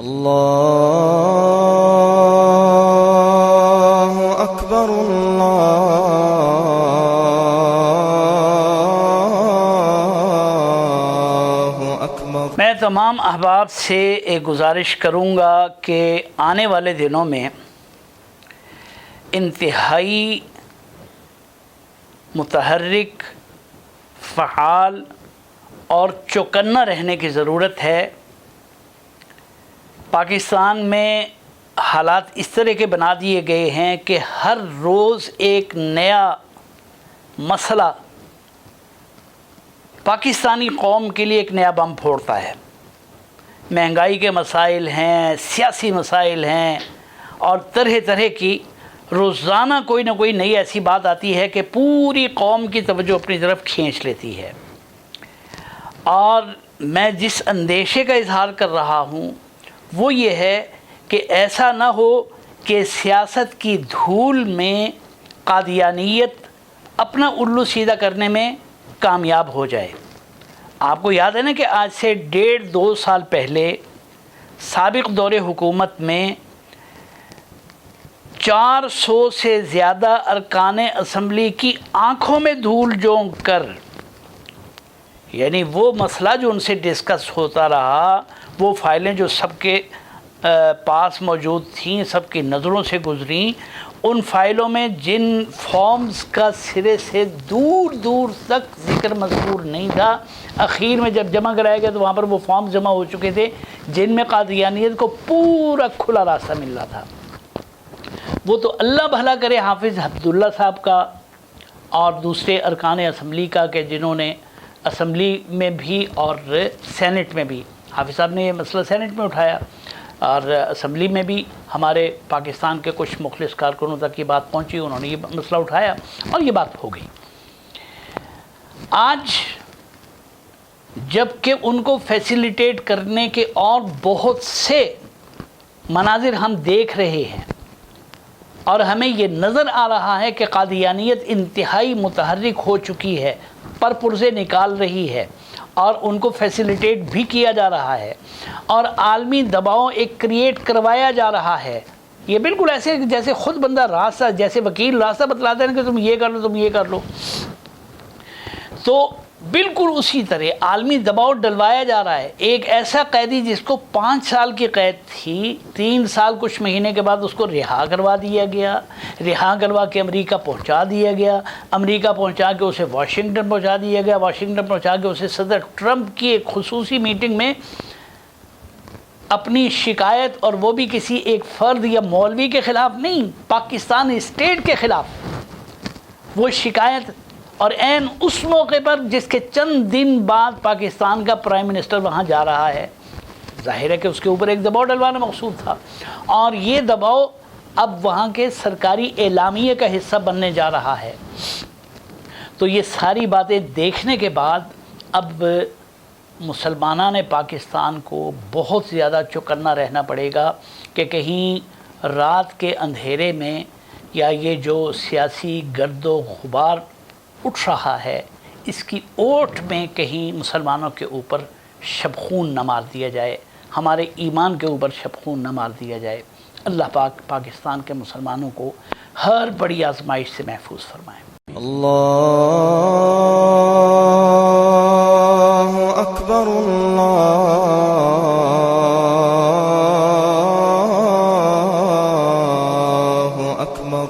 اللہ اکبر اللہ اکبر۔ میں تمام احباب سے ایک گزارش کروں گا کہ آنے والے دنوں میں انتہائی متحرک، فعال اور چوکنا رہنے کی ضرورت ہے۔ پاکستان میں حالات اس طرح کے بنا دیے گئے ہیں کہ ہر روز ایک نیا مسئلہ پاکستانی قوم کے لیے ایک نیا بم پھوڑتا ہے۔ مہنگائی کے مسائل ہیں، سیاسی مسائل ہیں، اور طرح طرح کی روزانہ کوئی نہ کوئی نئی ایسی بات آتی ہے کہ پوری قوم کی توجہ اپنی طرف کھینچ لیتی ہے۔ اور میں جس اندیشے کا اظہار کر رہا ہوں وہ یہ ہے کہ ایسا نہ ہو کہ سیاست کی دھول میں قادیانیت اپنا الو سیدھا کرنے میں کامیاب ہو جائے۔ آپ کو یاد ہے نا کہ آج سے 1.5-2 سال پہلے سابق دور حکومت میں 400 سے زیادہ ارکان اسمبلی کی آنکھوں میں دھول جھونک کر، یعنی وہ مسئلہ جو ان سے ڈسکس ہوتا رہا، وہ فائلیں جو سب کے پاس موجود تھیں، سب کی نظروں سے گزریں، ان فائلوں میں جن فارمز کا سرے سے دور دور تک ذکر مذکور نہیں تھا، اخیر میں جب جمع کرایا گیا تو وہاں پر وہ فارمز جمع ہو چکے تھے جن میں قادیانیت کو پورا کھلا راستہ مل رہا تھا۔ وہ تو اللہ بھلا کرے حافظ عبداللہ صاحب کا اور دوسرے ارکان اسمبلی کا کہ جنہوں نے اسمبلی میں بھی اور سینٹ میں بھی، حافظ صاحب نے یہ مسئلہ سینٹ میں اٹھایا اور اسمبلی میں بھی ہمارے پاکستان کے کچھ مخلص کارکنوں تک یہ بات پہنچی، انہوں نے یہ مسئلہ اٹھایا اور یہ بات ہو گئی۔ آج جب کہ ان کو فیسیلیٹیٹ کرنے کے اور بہت سے مناظر ہم دیکھ رہے ہیں اور ہمیں یہ نظر آ رہا ہے کہ قادیانیت انتہائی متحرک ہو چکی ہے، پر پرزے نکال رہی ہے اور ان کو فیسیلیٹیٹ بھی کیا جا رہا ہے اور عالمی دباؤ ایک کریٹ کروایا جا رہا ہے۔ یہ بالکل ایسے جیسے خود بندہ راستہ، جیسے وکیل راستہ بتلاتے ہیں کہ تم یہ کر لو، تم یہ کر لو، تو بالکل اسی طرح عالمی دباؤ ڈلوایا جا رہا ہے۔ ایک ایسا قیدی جس کو 5 سال کی قید تھی، 3 سال کچھ مہینے کے بعد اس کو رہا کروا دیا گیا، رہا کروا کے امریکہ پہنچا دیا گیا، امریکہ پہنچا کے اسے واشنگٹن پہنچا دیا گیا، واشنگٹن پہنچا کے اسے صدر ٹرمپ کی ایک خصوصی میٹنگ میں اپنی شکایت، اور وہ بھی کسی ایک فرد یا مولوی کے خلاف نہیں، پاکستان اسٹیٹ کے خلاف وہ شکایت، اور عین اس موقع پر جس کے چند دن بعد پاکستان کا پرائم منسٹر وہاں جا رہا ہے۔ ظاہر ہے کہ اس کے اوپر ایک دباؤ ڈلوانا مقصود تھا، اور یہ دباؤ اب وہاں کے سرکاری اعلامیے کا حصہ بننے جا رہا ہے۔ تو یہ ساری باتیں دیکھنے کے بعد اب مسلمانان پاکستان کو بہت زیادہ چوکنا رہنا پڑے گا کہ کہیں رات کے اندھیرے میں یا یہ جو سیاسی گرد و غبار اٹھ رہا ہے، اس کی اوٹ میں کہیں مسلمانوں کے اوپر شبخون نہ مار دیا جائے، ہمارے ایمان کے اوپر شبخون نہ مار دیا جائے۔ اللہ پاک پاکستان کے مسلمانوں کو ہر بڑی آزمائش سے محفوظ فرمائے۔ اللہ اکبر اللہ